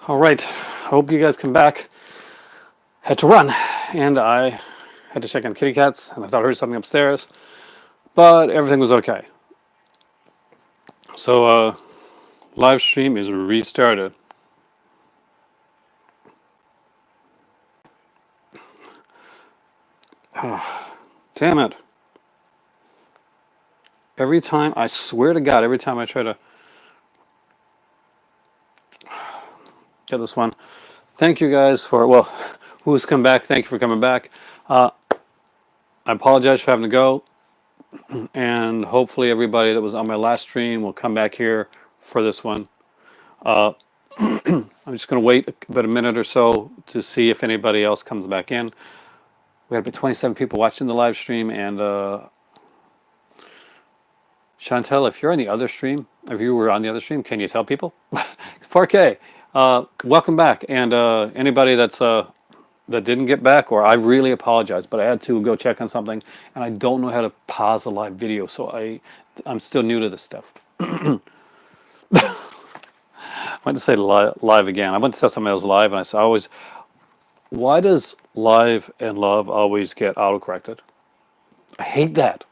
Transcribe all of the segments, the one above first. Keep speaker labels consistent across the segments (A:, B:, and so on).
A: All right, hope you guys come back. Had to run, and I had to check on kitty cats, and I thought I heard something upstairs, but everything was okay. So, live stream is restarted. Damn it. Every time, I swear to God, every time I try to get this one, thank you guys for, well, who's come back, thank you for coming back. I apologize for having to go, and hopefully everybody that was on my last stream will come back here for this one. I'm just going to wait about a minute or so to see if anybody else comes back in. We had about 27 people watching the live stream, and Chantel, if you're on the other stream, if you were on the other stream, can you tell people? It's 4K. Welcome back, and anybody that didn't get back, or I really apologize, but I had to go check on something, and I don't know how to pause a live video, so I'm still new to this stuff. I went to say live again. I went to tell somebody else live, and I said, why does live and love always get autocorrected? I hate that.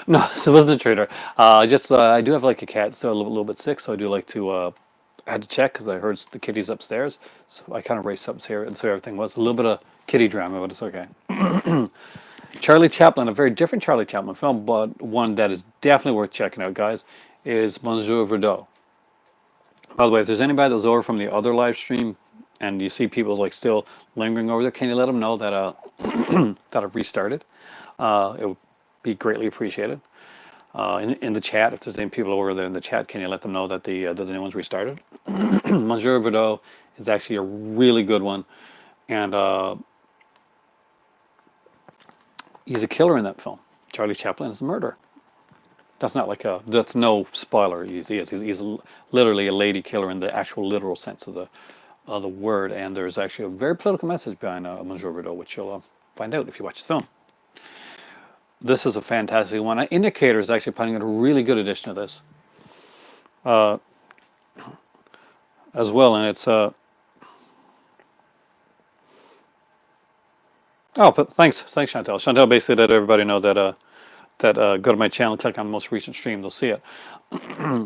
A: No, so it wasn't a traitor. I do have like a cat still a little bit sick, so I do like to. I had to check because I heard the kitties upstairs, so I kind of raced up here and so everything was a little bit of kitty drama, but it's okay. Charlie Chaplin, a very different Charlie Chaplin film, but one that is definitely worth checking out, guys, is Monsieur Verdot. By the way, if there's anybody that was over from the other live stream and you see people like still lingering over there, can you let them know that that I've restarted? It would be greatly appreciated. In the chat, if there's any people over there in the chat, can you let them know that the new one's restarted? Monsieur Verdot is actually a really good one, and he's a killer in that film. Charlie Chaplin is a murderer. That's not like that's no spoiler. He's literally a lady killer in the actual literal sense of the word. And there's actually a very political message behind Monsieur Verdot, which you'll find out if you watch the film. This is a fantastic one. Indicator is actually putting in a really good edition of this as well, and it's but thanks Chantel. Chantel basically let everybody know that go to my channel, click on the most recent stream, they'll see it.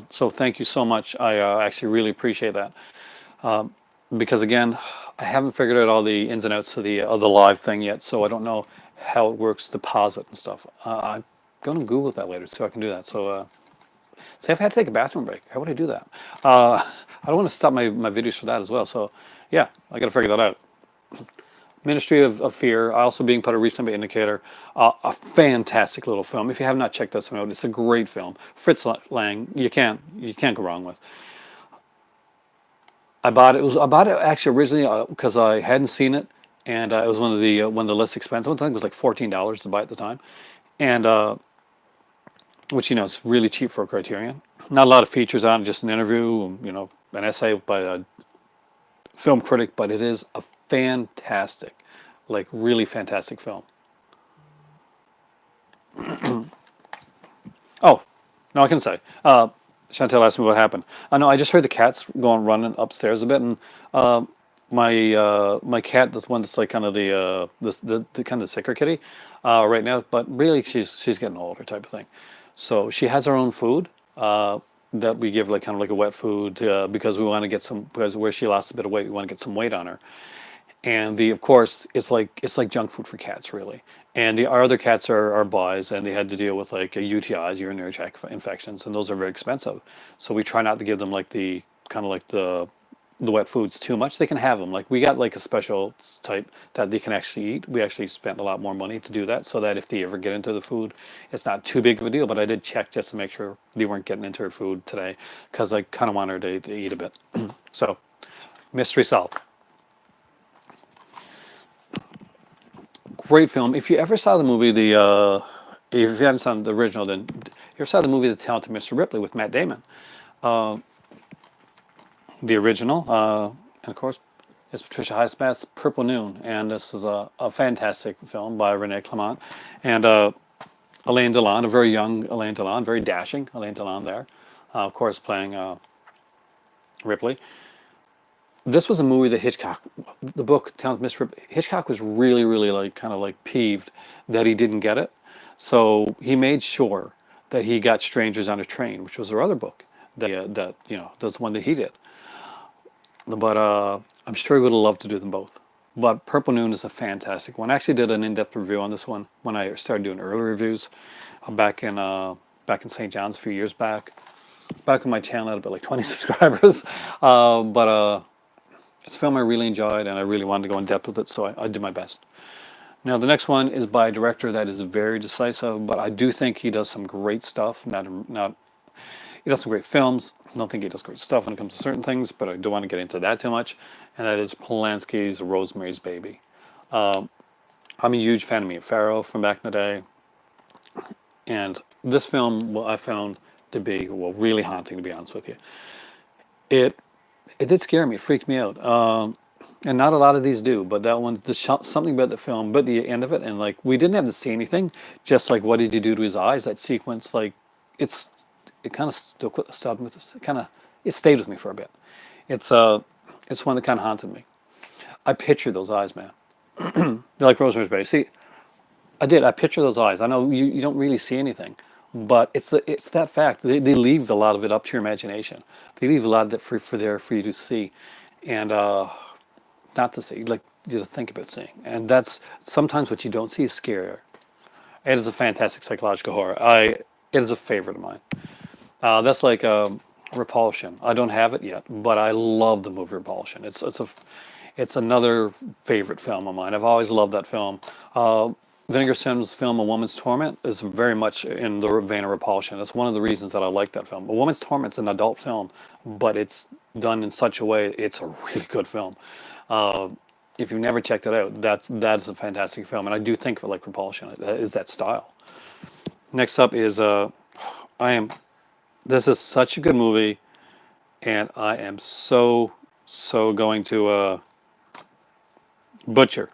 A: So thank you so much. I actually really appreciate that. Because again, I haven't figured out all the ins and outs of the live thing yet, so I don't know how it works, deposit and stuff. I'm going to Google that later so I can do that. So, say if I had to take a bathroom break, how would I do that? I don't want to stop my videos for that as well. So, yeah, I got to figure that out. Ministry of Fear, also being put a recently indicator, a fantastic little film. If you have not checked this one out, it's a great film. Fritz Lang, you can't go wrong with. I bought it actually originally because I hadn't seen it, and it was one of the less expensive ones. I think it was like $14 to buy at the time, and which is really cheap for a Criterion. Not a lot of features on it, just an interview, an essay by a film critic, but it is a fantastic, like really fantastic film. Oh, no, I can say. Chantel asked me what happened. I know I just heard the cats going running upstairs a bit, and my cat, the one that's like kind of the kind of sicker kitty right now, but really she's getting older type of thing. So she has her own food that we give like kind of like a wet food because we want to get some, because where she lost a bit of weight, we want to get some weight on her. And of course it's like junk food for cats really. And our other cats are boys, and they had to deal with like UTIs, urinary tract infections, and those are very expensive. So we try not to give them like the kind of like the wet foods too much. They can have them. Like we got like a special type that they can actually eat. We actually spent a lot more money to do that, so that if they ever get into the food, it's not too big of a deal. But I did check just to make sure they weren't getting into her food today, because I kind of want her to eat a bit. So mystery solved. Great film. If you ever saw the movie, if you haven't seen the original, then you ever saw the movie The Talented Mr. Ripley with Matt Damon. The original, and of course, it's Patricia Highsmith's Purple Noon, and this is a fantastic film by Renee Clement, and Alain Delon, a very young Alain Delon, very dashing Alain Delon there, of course playing Ripley. This was a movie that Hitchcock, the book Talent Miss Ripley, Hitchcock was really, really like kind of like peeved that he didn't get it. So he made sure that he got Strangers on a Train, which was their other book that that's one that he did. But I'm sure he would have loved to do them both. But Purple Noon is a fantastic one. I actually did an in-depth review on this one when I started doing early reviews back in St. John's a few years back. Back on my channel, I had about like 20 subscribers. But it's a film I really enjoyed, and I really wanted to go in depth with it, so I did my best. Now, the next one is by a director that is very decisive, but I do think he does some great stuff. Not he does some great films. I don't think he does great stuff when it comes to certain things, but I don't want to get into that too much. And that is Polanski's Rosemary's Baby. I'm a huge fan of Mia Farrow from back in the day, and this film, well, I found to be, well, really haunting, to be honest with you. It it did scare me. It freaked me out. And not a lot of these do, but that one, something about the film, but the end of it, and like we didn't have to see anything. Just like what did he do to his eyes? That sequence, like it's it kind of stuck with us. It stayed with me for a bit. It's it's one that kind of haunted me. I pictured those eyes, man. They're like Rosemary's Baby. See, I did. I picture those eyes. I know you don't really see anything, but it's that fact. They leave a lot of it up to your imagination. They leave a lot of it for you to see, and not to see, like you to think about seeing. And that's sometimes what you don't see is scarier. It is a fantastic psychological horror. It is a favorite of mine. That's like Repulsion. I don't have it yet, but I love the movie Repulsion. It's another favorite film of mine. I've always loved that film. Vinegar Syndrome's film A Woman's Torment is very much in the vein of Repulsion. That's one of the reasons that I like that film. A Woman's Torment's an adult film, but it's done in such a way it's a really good film. If you've never checked it out, that is a fantastic film, and I do think of it like Repulsion. It is that style. Next up is This is such a good movie, and I am so going to butcher.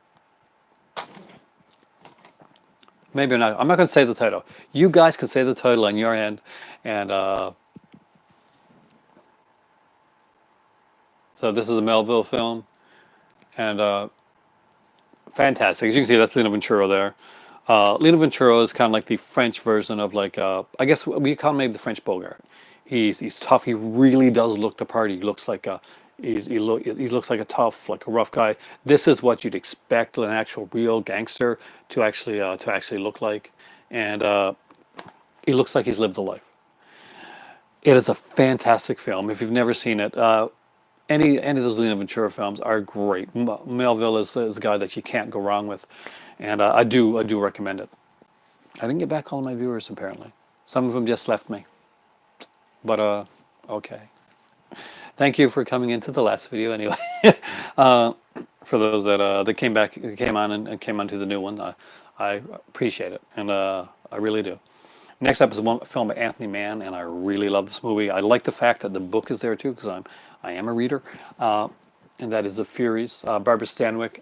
A: Maybe not. I'm not going to say the title. You guys can say the title on your end, and so this is a Melville film, and fantastic. As you can see, that's Lino Ventura there. Lino Ventura is kind of like the French version of like I guess we call him maybe the French Bogart. He's tough. He really does look the part. He looks like he looks like a tough, like a rough guy. This is what you'd expect an actual real gangster to actually look like, and he looks like he's lived a life. It is a fantastic film. If you've never seen it, any of those Lino Ventura films are great. Melville is a guy that you can't go wrong with, and I do recommend it. I didn't get back all of my viewers apparently. Some of them just left me, but okay. Thank you for coming into the last video anyway. For those that came on and came onto the new one, I appreciate it, and I really do. Next up is a film by Anthony Mann, and I really love this movie. I like the fact that the book is there too, because I am a reader, and that is The Furies. Barbara Stanwyck.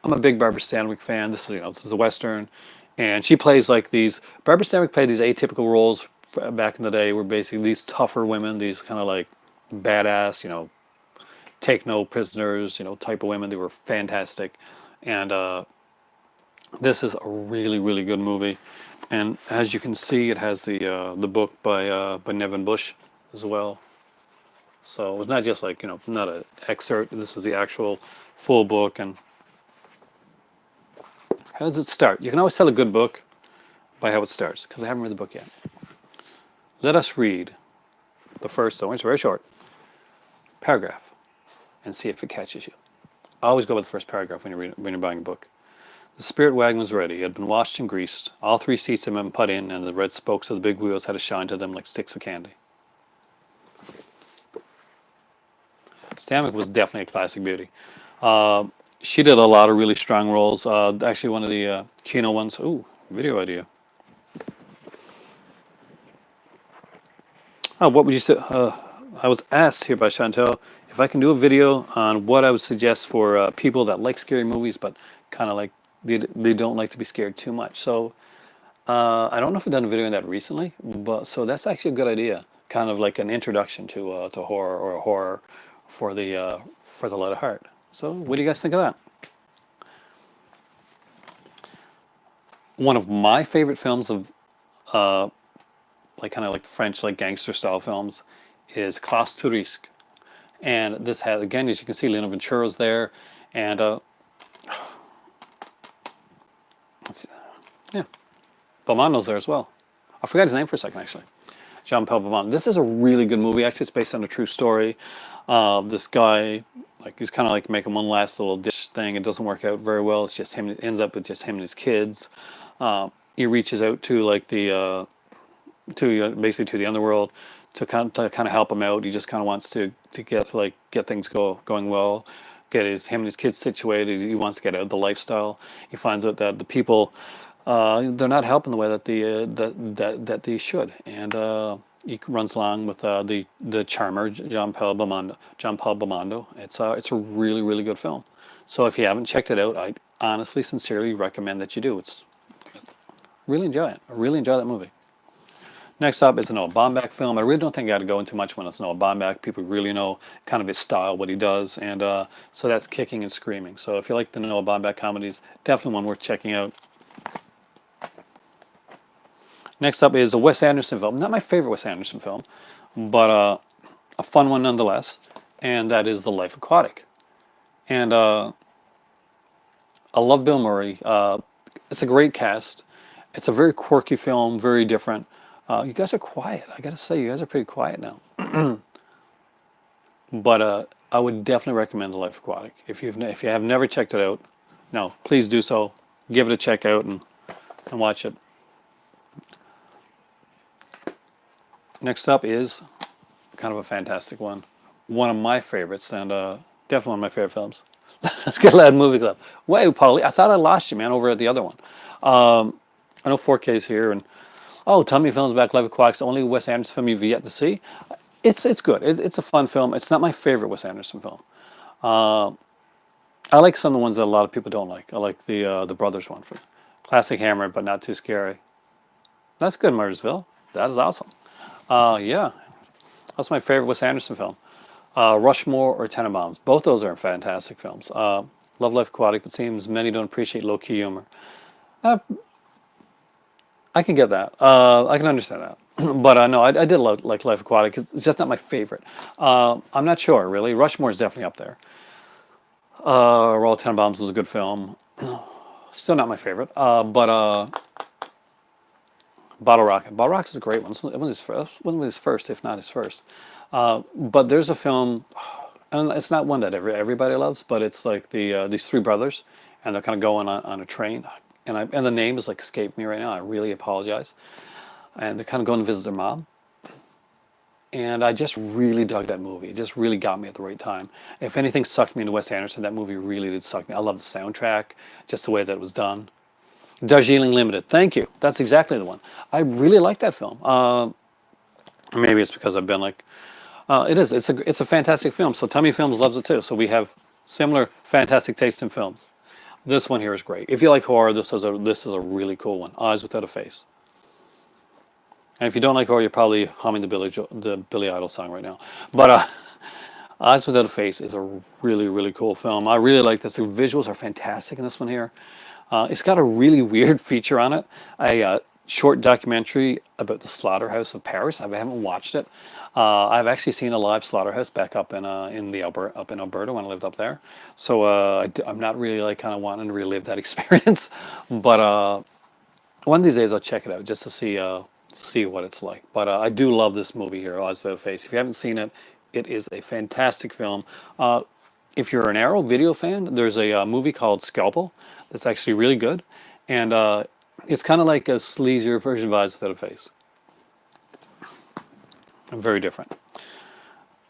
A: I'm a big Barbara Stanwyck fan. This is a Western, and she plays like these. Barbara Stanwyck played these atypical roles back in the day, were basically these tougher women, these kind of like badass, take no prisoners, type of women. They were fantastic, and this is a really, really good movie. And as you can see, it has the book by Nevin Bush as well. So it's not just like not an excerpt. This is the actual full book. And how does it start? You can always tell a good book by how it starts, because I haven't read the book yet. Let us read the first one. It's very short paragraph, and see if it catches you. Always go with the first paragraph when you're buying a book. The spirit wagon was ready. It had been washed and greased. All 3 seats had been put in, and the red spokes of the big wheels had a shine to them like sticks of candy. Stanwyck was definitely a classic beauty. She did a lot of really strong roles. Actually, one of the Kino ones. Ooh, video idea. Oh, what would you say? I was asked here by Chantel if I can do a video on what I would suggest for people that like scary movies, but kind of like they don't like to be scared too much. So I don't know if I've done a video on that recently, but so that's actually a good idea, kind of like an introduction to horror, or a horror for the light of heart. So, what do you guys think of that? One of my favorite films of uh, like kind of like French like gangster style films is Classe Touriste, and this has, again, as you can see, Lino Ventura's there, and yeah, Belmondo's there as well. I forgot his name for a second, actually. Jean-Paul Belmondo. This is a really good movie. Actually, it's based on a true story. This guy, like, he's kind of like making one last little dish thing. It doesn't work out very well. It's just him. It ends up with just him and his kids. He reaches out to like the basically to the underworld to kind of help him out. He just kind of wants to get things going well, get him and his kids situated. He wants to get out of the lifestyle. He finds out that the people, they're not helping the way that that they should, and he runs along with the charmer Jean-Paul Belmondo. Jean-Paul Belmondo. It's a really, really good film. So if you haven't checked it out, I honestly, sincerely recommend that you do. It's really enjoy it. I really enjoy that movie. Next up is a Noah Baumbach film. I really don't think I got to go into much when it's Noah Baumbach. People really know kind of his style, what he does, and so that's Kicking and Screaming. So if you like the Noah Baumbach comedies, definitely one worth checking out. Next up is a Wes Anderson film. Not my favorite Wes Anderson film, but a fun one nonetheless, and that is The Life Aquatic. And I love Bill Murray. It's a great cast. It's a very quirky film, very different. You guys are quiet. I gotta say, you guys are pretty quiet now. But I would definitely recommend The Life Aquatic. If you have never checked it out, no, please do so. Give it a check out and watch it. Next up is kind of a fantastic one. One of my favorites, and definitely one of my favorite films. Let's get Loud Movie Club. Wait, Paulie, I thought I lost you, man, over at the other one. I know 4K's here, and tell me films about Life Aquatic's the only Wes Anderson film you've yet to see. It's good. It's a fun film. It's not my favorite Wes Anderson film. I like some of the ones that a lot of people don't like. I like the Brothers one, for classic Hammer, but not too scary. That's good, Murdersville. That is awesome. Yeah, that's my favorite Wes Anderson film. Rushmore or Tenenbaums. Both those are fantastic films. Love Life Aquatic, but seems many don't appreciate low-key humor. I can get that. I can understand that. But no, I did like Life Aquatic. It's just not my favorite. I'm not sure, really. Rushmore is definitely up there. Royal Tenenbaums was a good film. Still not my favorite. But Bottle Rocket. Bottle Rocket is a great one. It was his first, if not his first. But there's a film, and it's not one that everybody loves, but it's like these three brothers, and they're kind of going on a train. And the name is like escaped me right now. I really apologize. And they're kind of going to visit their mom. And I just really dug that movie. It just really got me at the right time. If anything sucked me into Wes Anderson, that movie really did suck me. I love the soundtrack, just the way that it was done. Darjeeling Limited. Thank you. That's exactly the one. I really like that film. Maybe it's because I've been like, it is. It's a fantastic film. So Tummy Films loves it too. So we have similar fantastic taste in films. This one here is great. If you like horror, this is a really cool one. Eyes Without a Face. And if you don't like horror, you're probably humming the Billy Idol song right now. But Eyes Without a Face is a really, really cool film. I really like this. The visuals are fantastic in this one here. It's got a really weird feature on it. A short documentary about the slaughterhouse of Paris. I haven't watched it. I've actually seen a live slaughterhouse back up in Alberta when I lived up there. So I'm not really like kind of wanting to relive that experience. But one of these days I'll check it out just to see what it's like. But I do love this movie here, Eyes Without a Face. If you haven't seen it, it is a fantastic film. If you're an Arrow video fan, there's a movie called Scalpel that's actually really good. And it's kind of like a sleazier version of Eyes Without a Face. Very different.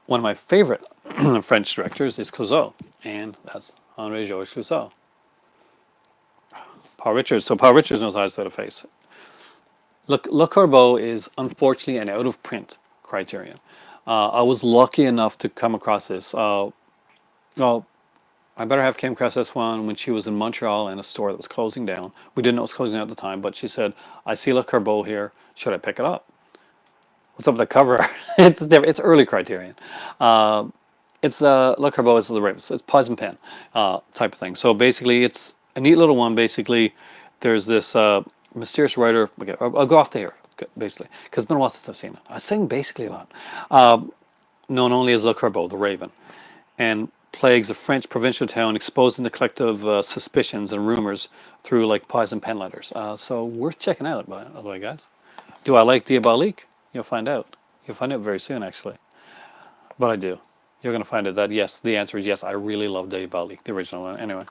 A: One of my favorite French directors is Clouseau, and that's André-Georges Clouseau. Paul Richards. So Paul Richards knows Eyes Without a Face. Le Corbeau is unfortunately an out-of-print Criterion. I was lucky enough to come across this. Well, I better have came across this one when she was in Montreal in a store that was closing down. We didn't know it was closing down at the time, but she said, I see Le Corbeau here. Should I pick it up? what's up with the cover art? It's different. It's early Criterion. It's Le Corbeau is the Ravens. It's Poison Pen type of thing. So basically, it's a neat little one. Basically, there's this mysterious writer. Okay, I'll go off to here basically because it's been a while since I've seen it. I sing basically a lot. Known only as Le Corbeau, the Raven, and plagues a French provincial town, exposing the collective suspicions and rumors through like poison pen letters. So worth checking out, by the way, guys. Do I like Diabolique? You'll find out. You'll find out very soon, actually. But I do. You're going to find out that yes, the answer is yes. I really love Diabolique, the original one. Anyway.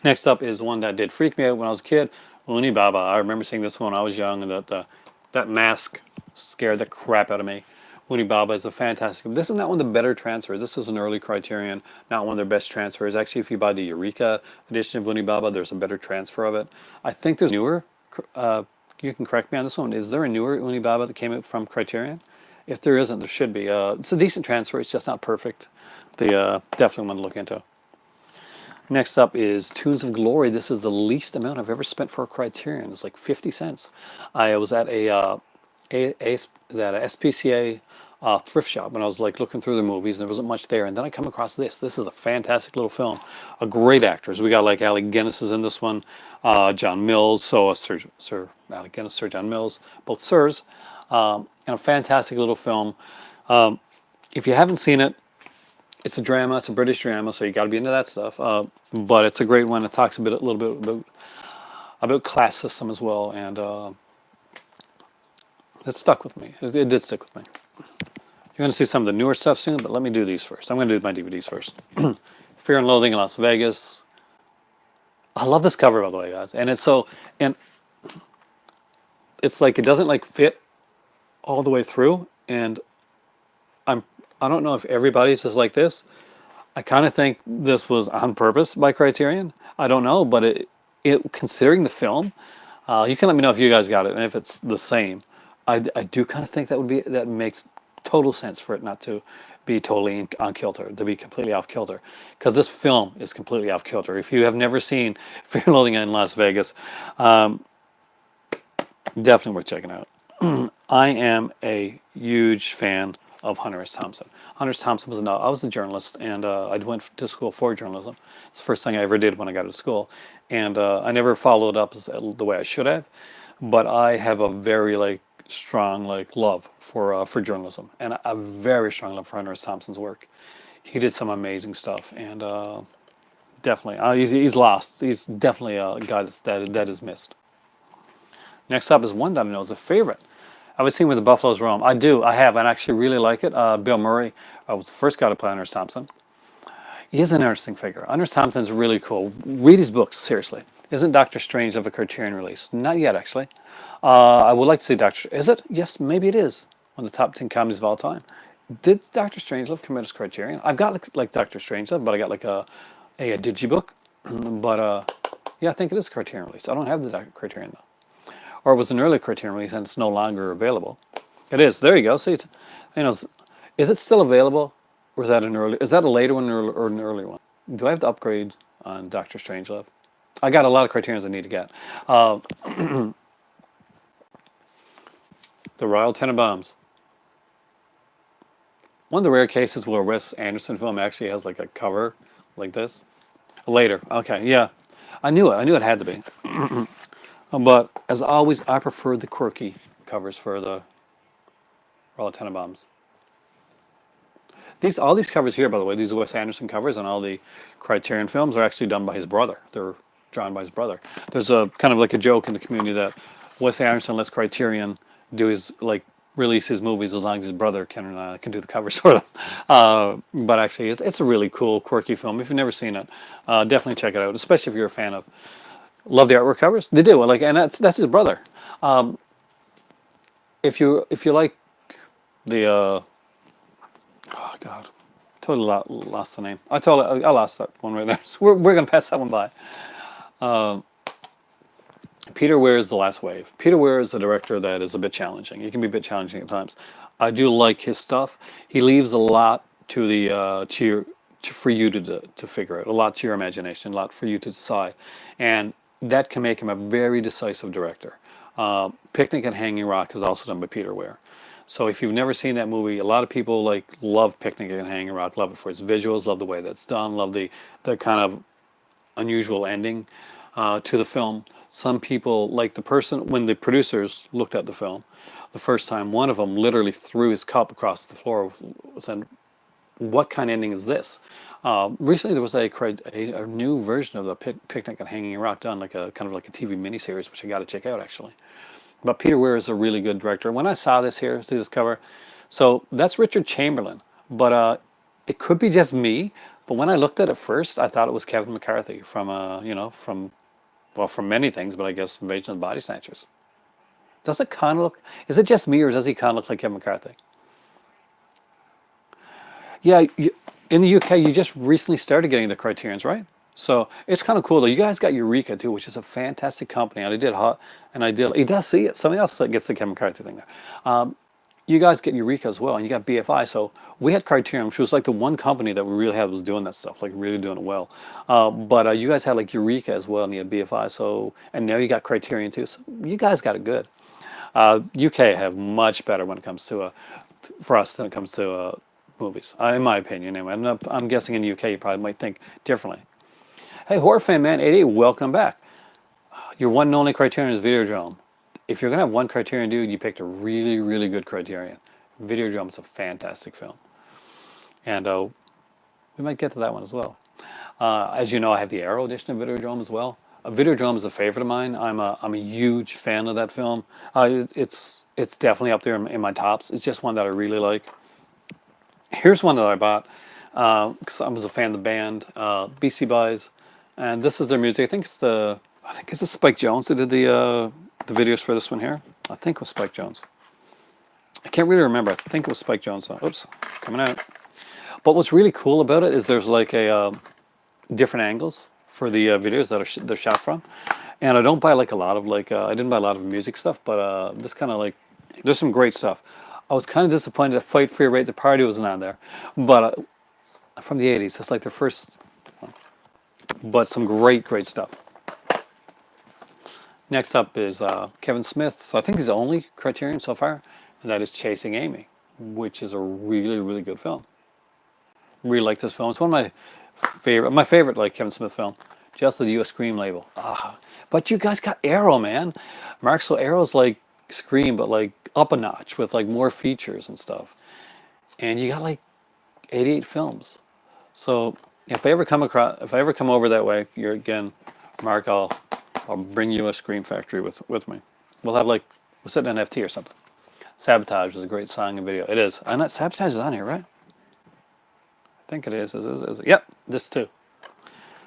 A: Next up is one that did freak me out when I was a kid. Uni Baba. I remember seeing this one when I was young, and that mask scared the crap out of me. Uni Baba is a fantastic. This is not one of the better transfers. This is an early Criterion, not one of their best transfers. Actually, if you buy the Eureka edition of Uni Baba, there's a better transfer of it. I think there's newer. You can correct me on this one. Is there a newer Uni Baba that came out from Criterion? If there isn't, there should be. It's a decent transfer. It's just not perfect. The definitely one to look into. Next up is Tunes of Glory. This is the least amount I've ever spent for a Criterion. It's like 50 cents. I was at a SPCA thrift shop and I was like looking through the movies and there wasn't much there. And then I come across this. This is a fantastic little film. A great actors. We got like Alec Guinness is in this one. John Mills. So Sir Alec Guinness, Sir John Mills. Both sirs. And a fantastic little film. If you haven't seen it, it's a drama. It's a British drama, so you got to be into that stuff. But it's a great one. It talks a little bit about class system as well, and it stuck with me. It did stick with me. You're going to see some of the newer stuff soon, but let me do these first. I'm going to do my DVDs first. Fear and Loathing in Las Vegas. I love this cover, by the way, guys. And it's like it doesn't like fit all the way through, and I don't know if everybody's just like this. I kind of think this was on purpose by Criterion. I don't know, but it considering the film, you can let me know if you guys got it and if it's the same. I do kind of think that makes total sense for it not to be totally on kilter, to be completely off kilter, because this film is completely off kilter. If you have never seen Fear and Loathing in Las Vegas, definitely worth checking out. I am a huge fan of Hunter S. Thompson. Hunter S. Thompson I was a journalist, and I went to school for journalism. It's the first thing I ever did when I got to school, and I never followed up the way I should have. But I have a very strong love for journalism, and a very strong love for Hunter S. Thompson's work. He did some amazing stuff, and definitely he's lost. He's definitely a guy that is missed. Next up is one that I know is a favorite. I was seeing Where the Buffaloes Roam. I have, and I actually really like it. Bill Murray was the first guy to play Hunter S. Thompson. He is an interesting figure. Hunter S. Thompson's really cool. Read his books, seriously. Isn't Doctor Strange of a Criterion release? Not yet, actually. I would like to see Is it? Yes, maybe it is. One of the top 10 comedies of all time. Did Dr. Strangelove come out as Criterion? I've got like Dr. Strangelove, but I got like a digibook. But yeah, I think it is Criterion release. I don't have the Criterion though. Or it was an early Criterion release and it's no longer available. It is. There you go. See, is it still available, or is that Is that a later one or an early one? Do I have to upgrade on Doctor Strangelove? I got a lot of Criterions I need to get. The Royal Tenenbaums. One of the rare cases where a Wes Anderson film actually has like a cover like this. Later. Okay. Yeah. I knew it had to be. But as always, I prefer the quirky covers for the Royal Tenenbaums. All these covers here, by the way, these Wes Anderson covers and all the Criterion films are actually done by his brother. They're drawn by his brother. There's a kind of like a joke in the community that Wes Anderson lets Criterion do his release his movies as long as his brother can do the covers for them. But actually, it's a really cool, quirky film. If you've never seen it, definitely check it out. Especially if you're a fan of. Love the artwork covers. They do and that's his brother. If you like the oh god, totally lost the name. I lost that one right there. So we're gonna pass that one by. Peter Weir is The Last Wave. Peter Weir is a director that is a bit challenging. He can be a bit challenging at times. I do like his stuff. He leaves a lot to for you to figure out. A lot to your imagination. A lot for you to decide. And that can make him a very decisive director. Picnic and Hanging Rock is also done by Peter Weir. So if you've never seen that movie, a lot of people like love Picnic and Hanging Rock, love it for its visuals, love the way that's done, love the kind of unusual ending to the film. Some people, like the person, when the producers looked at the film the first time, one of them literally threw his cup across the floor, said, "What kind of ending is this?" Recently, there was a new version of the Picnic and Hanging Rock done, like a kind of like a TV miniseries, which I got to check out actually. But Peter Weir is a really good director. When I saw this here, see this cover, so that's Richard Chamberlain, but it could be just me. But when I looked at it first, I thought it was Kevin McCarthy from from many things, but I guess Invasion of the Body Snatchers. Does it kind of look? Is it just me, or does he kind of look like Kevin McCarthy? Yeah, in the UK, you just recently started getting the Criterions, right? So it's kind of cool though. You guys got Eureka too, which is a fantastic company, and I did hot, and I did. He does see it. Somebody else gets the Kevin McCarthy thing there. You guys get Eureka as well, and you got BFI. So we had Criterion, which was like the one company that we really had was doing that stuff, like really doing it well. But you guys had like Eureka as well, and you had BFI. So and now you got Criterion too. So you guys got it good. UK have much better when it comes to for us than it comes to movies, in my opinion. Anyway, I'm guessing in the UK you probably might think differently. Hey, horror fan man, 88, welcome back. Your one and only Criterion is Videodrome. If you're gonna have one Criterion, dude, you picked a really, really good Criterion. Videodrome is a fantastic film, and we might get to that one as well. As you know, I have the Arrow edition of Videodrome as well. Videodrome is a favorite of mine. I'm a huge fan of that film. It's definitely up there in my tops. It's just one that I really like. Here's one that I bought because I was a fan of the band BC Boys, and this is their music. I think it's Spike Jonze that did the videos for this one here. I think it was Spike Jonze. I can't really remember. I think it was Spike Jonze. Oops, coming out. But what's really cool about it is there's like a different angles for the videos that they're shot from, and I don't buy like a lot of I didn't buy a lot of music stuff, but this kind of like there's some great stuff. I was kind of disappointed that Fight for Your Right to Party wasn't on there, but from the 80s, it's like their first one. But some great stuff. Next up is Kevin Smith. So I think he's the only Criterion so far, and that is Chasing Amy, which is a really good film. Really like this film. It's one of my favorite like Kevin Smith film. Just the U.S. Scream label. But you guys got Arrow, man. Mark, so Arrow's like Scream, but like up a notch with like more features and stuff. And you got like 88 films. So if I ever come over that way, you're again, Mark, I'll bring you a Scream Factory with me. We'll sit in an FT or something. Sabotage was a great song and video. It is. I know Sabotage is on here, right? I think it is. Is it? Yep, this too.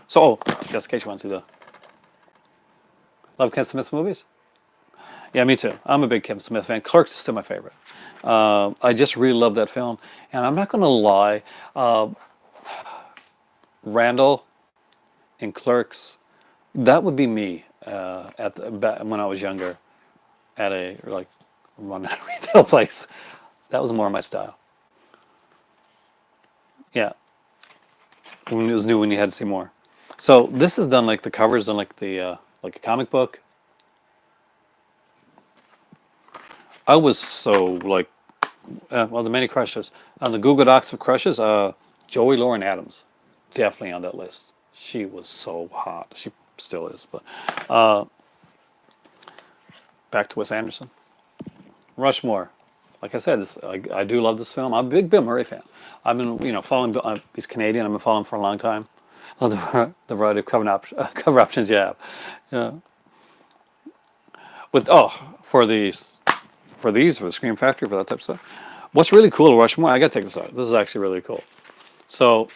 A: So, just in case you want to see the love Kevin Smith movies. Yeah, me too. I'm a big Kevin Smith fan. Clerks is still my favorite. I just really love that film, and I'm not going to lie. Randall in Clerks, that would be me when I was younger, at a running a retail place. That was more my style. Yeah, when it was new, when you had to see more. So this is done like the covers done like a comic book. I was so like, the many crushes on the Google Docs of crushes. Joey Lauren Adams, definitely on that list. She was so hot. She still is. But back to Wes Anderson. Rushmore. Like I said, I do love this film. I'm a big Bill Murray fan. I've been following. He's Canadian. I've been following him for a long time. I love the variety of cover options you have. Yeah. For the Scream Factory, for that type of stuff. What's really cool to Rushmore, I gotta take this out. This is actually really cool. So,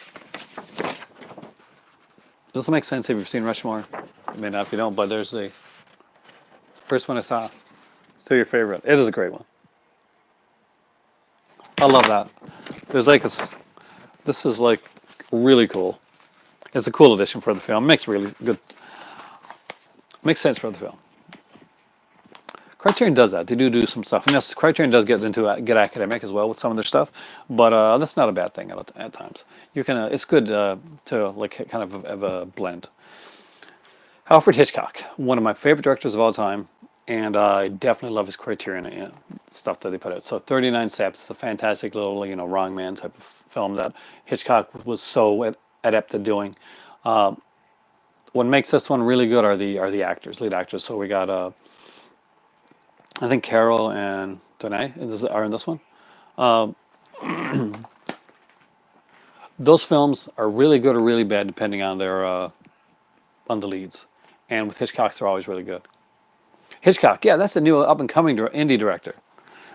A: this will make sense if you've seen Rushmore. I mean, if you don't, but there's the first one I saw. Still your favorite. It is a great one. I love that. There's like this is like really cool. It's a cool addition for the film. Makes really good. Makes sense for the film. Criterion does that. They do some stuff. And yes, Criterion does get academic as well with some of their stuff, but that's not a bad thing at times. You can. It's good to like kind of have a blend. Alfred Hitchcock, one of my favorite directors of all time, and I definitely love his Criterion stuff that they put out. So 39 Steps is a fantastic little, wrong man type of film that Hitchcock was so adept at doing. What makes this one really good are the actors, lead actors. So we got, I think Carol and Danae are in this one. Those films are really good or really bad depending on their on the leads, and with Hitchcock, they're always really good. Hitchcock, yeah, that's a new up and coming indie director.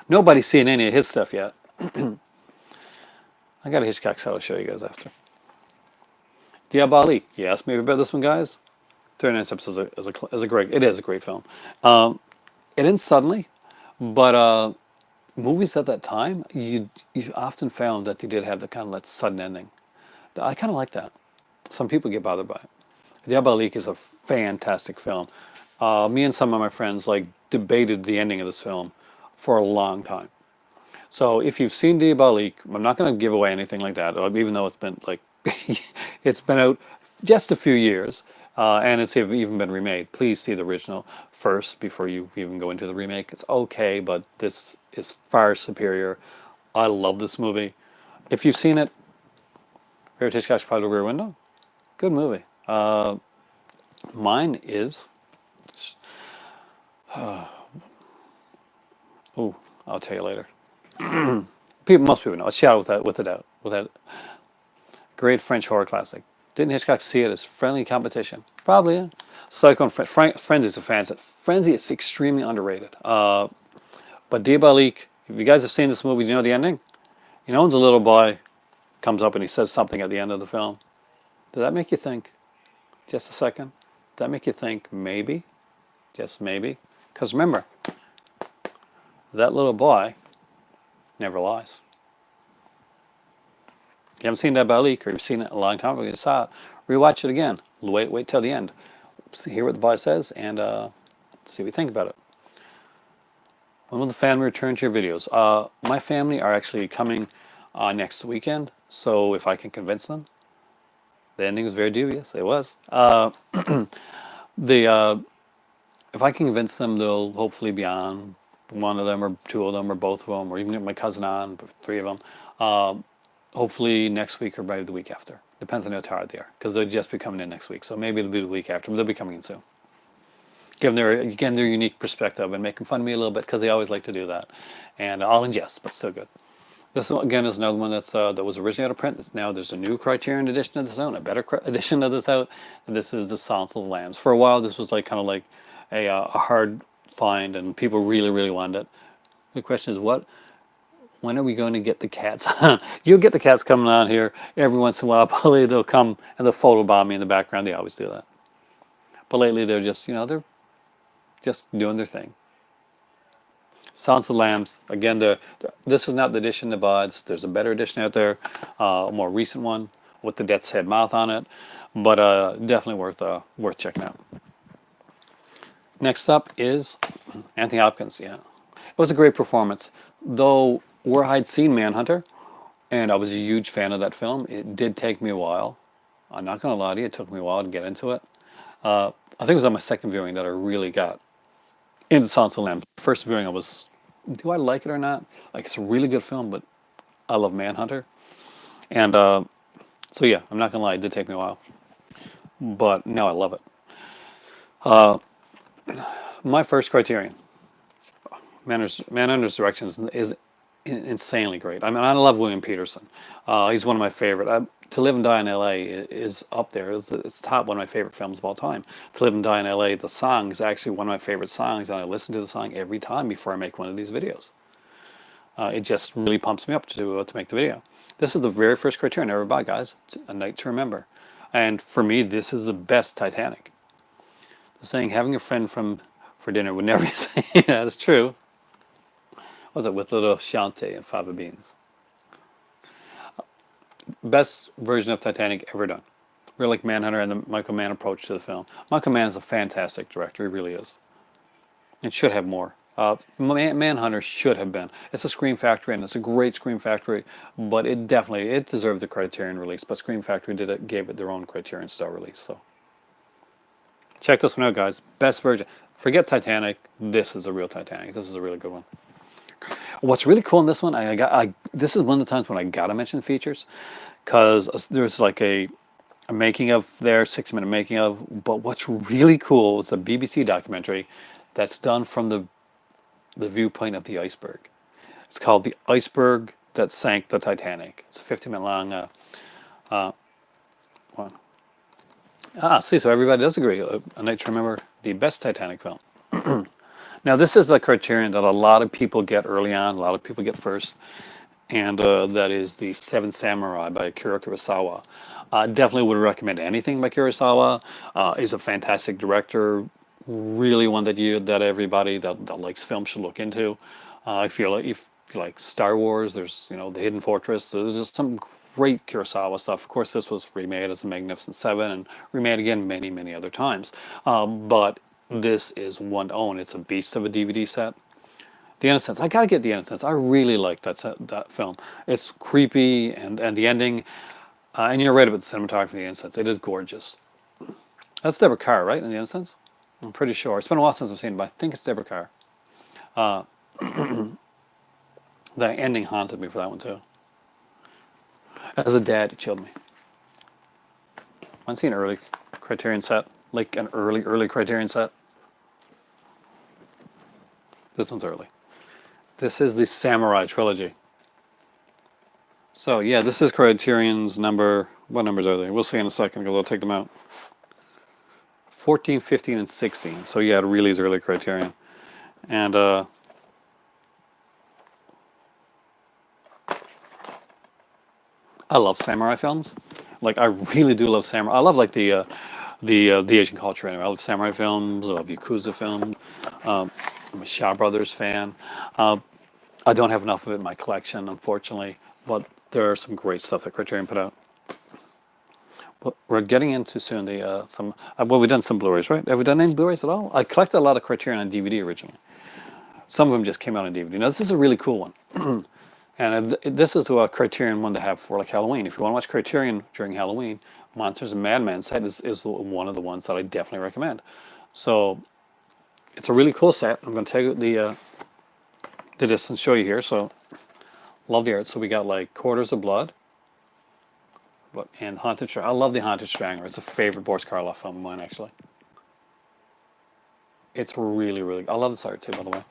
A: Nobody's seen any of his stuff yet. I got a Hitchcock set I'll show you guys after. Diabolique, you asked me about this one, guys. 39 Steps is a great film. It ends suddenly, but movies at that time, you often found that they did have the kind of that sudden ending. I kind of like that. Some people get bothered by it. Diabolique is a fantastic film. Me and some of my friends debated the ending of this film for a long time. So if you've seen Diabolique, I'm not going to give away anything like that, even though it's been it's been out just a few years, and it's even been remade. Please see the original first before you even go into the remake. It's okay, but this is far superior. I love this movie. If you've seen it, Favorite Hitchcock's Private Rear Window, good movie. Mine is. Oh, I'll tell you later. Most people know. It's Shadow with a Doubt. Great French horror classic. Didn't Hitchcock see it as friendly competition? Probably, yeah. Psycho and Frenzy is a fan. Frenzy is extremely underrated. But Diabolique, if you guys have seen this movie, do you know the ending? You know when the little boy comes up and he says something at the end of the film? Does that make you think? Just a second. Does that make you think maybe? Just maybe? Because remember, that little boy never lies. You haven't seen Diabolique, or you've seen it a long time ago, you saw it, rewatch it again. Wait till the end. Hear what the boy says, and see what you think about it. When will the family return to your videos? My family are actually coming next weekend, so if I can convince them. The ending was very dubious. It was. If I can convince them, they'll hopefully be on. One of them, or two of them, or both of them, or even get my cousin on, three of them. Hopefully next week or maybe the week after. Depends on how tired they are, because they'll just be coming in next week. So maybe it'll be the week after, but they'll be coming in soon. Give them their unique perspective and making fun of me a little bit, because they always like to do that. And I'll ingest, but still good. This again is another one that was originally out of print. There's a new Criterion edition of this out, a better edition of this out. And this is the Silence of the Lambs. For a while, this was kind of like a hard find, and people really, really wanted it. The question is, when are we going to get the cats on? You'll get the cats coming on here every once in a while. Probably they'll come and they'll photobomb me in the background. They always do that. But lately they're just, they're just doing their thing. Silence of the Lambs. Again, this is not the edition that buys. There's a better edition out there, a more recent one with the Death's Head mouth on it. But definitely worth checking out. Next up is Anthony Hopkins. Yeah, it was a great performance. Though where I'd seen Manhunter, and I was a huge fan of that film, it did take me a while. I'm not going to lie to you, it took me a while to get into it. I think it was on my second viewing that I really got into Silence of the Lambs. First viewing, I was, do I like it or not? It's a really good film, but I love Manhunter. And so yeah, I'm not going to lie, it did take me a while. But now I love it. My first Criterion. Manhunter's direction is insanely great. I mean, I love William Peterson. He's one of my favorite. To Live and Die in L.A. is up there. It's top one of my favorite films of all time. To Live and Die in L.A., the song is actually one of my favorite songs, and I listen to the song every time before I make one of these videos. It just really pumps me up to make the video. This is the very first Criterion I ever bought, guys. It's A Night to Remember. And for me, this is the best Titanic. The saying, having a friend for dinner would never be saying that is true. Was it with a little Chianti and fava beans? Best version of Titanic ever done. Really like Manhunter and the Michael Mann approach to the film. Michael Mann is a fantastic director. He really is. It should have more. Manhunter should have been. It's a Scream Factory, and it's a great Scream Factory, but it deserved the Criterion release. But Scream Factory gave it their own Criterion style release. So Check this one out, guys. Best version. Forget Titanic. This is a real Titanic. This is a really good one. What's really cool in this one, this is one of the times when I gotta mention features, because there's like a making of there, 6 minute making of. But what's really cool is the BBC documentary that's done from the viewpoint of the iceberg. It's called The Iceberg That Sank the Titanic. It's a 50-minute long one. See, so everybody does agree. A Night to Remember, the best Titanic film. Now, this is the criterion that a lot of people get early on, a lot of people get first, and that is the Seven Samurai by Akira Kurosawa. Definitely would recommend anything by Kurosawa. He's a fantastic director, really one that everybody that likes film should look into. I feel like if you like Star Wars, there's The Hidden Fortress. There's just some great Kurosawa stuff. Of course, this was remade as The Magnificent Seven and remade again many other times. But this is one to own. It's a beast of a DVD set. The Innocents. I gotta get The Innocents. I really like that film. It's creepy and the ending. And you're right about the cinematography of The Innocents. It is gorgeous. That's Deborah Kerr, right? In The Innocents? I'm pretty sure. It's been a while since I've seen it, but I think it's Deborah Kerr. The ending haunted me for that one too. As a dad, it chilled me. I've seen an early Criterion set, like an early Criterion set. This one's early. This is the Samurai trilogy. So yeah, this is Criterion's number. What numbers are they? We'll see in a second because I'll take them out. 14, 15, and 16. So yeah, it really is early Criterion. And I love samurai films. Like I really do love samurai. I love like the Asian culture anyway. I love samurai films. I love Yakuza films. I'm a Shaw Brothers fan. I don't have enough of it in my collection, unfortunately, but there are some great stuff that Criterion put out. But we're getting into soon the we've done some Blu-rays, right? Have we done any Blu-rays at all? I collected a lot of Criterion on DVD originally. Some of them just came out on DVD. Now this is a really cool one, and this is a Criterion one to have for like Halloween. If you want to watch Criterion during Halloween, Monsters and Madman set is one of the ones that I definitely recommend. So it's a really cool set. I'm going to take the disc and show you here. So love the art. So we got like Quarters of Blood, and Haunted Strangler. I love the Haunted Strangler. It's a favorite Boris Karloff film of mine, actually. It's really. I love this art too, by the way.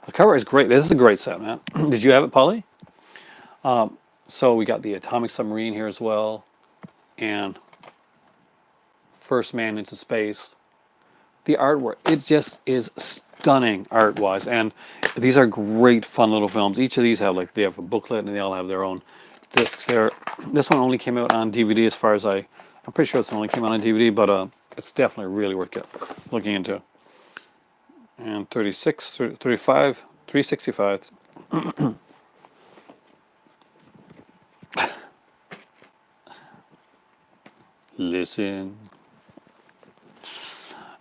A: The cover is great. This is a great set, man. Did you have it, Polly? So we got the Atomic Submarine here as well, and First Man into Space. The artwork, it just is stunning art-wise, and these are great, fun little films. Each of these they have a booklet, and they all have their own discs there. This one only came out on DVD, as far as I'm pretty sure this one only came out on DVD, but it's definitely really worth looking into. And 36, 35, 365. Listen.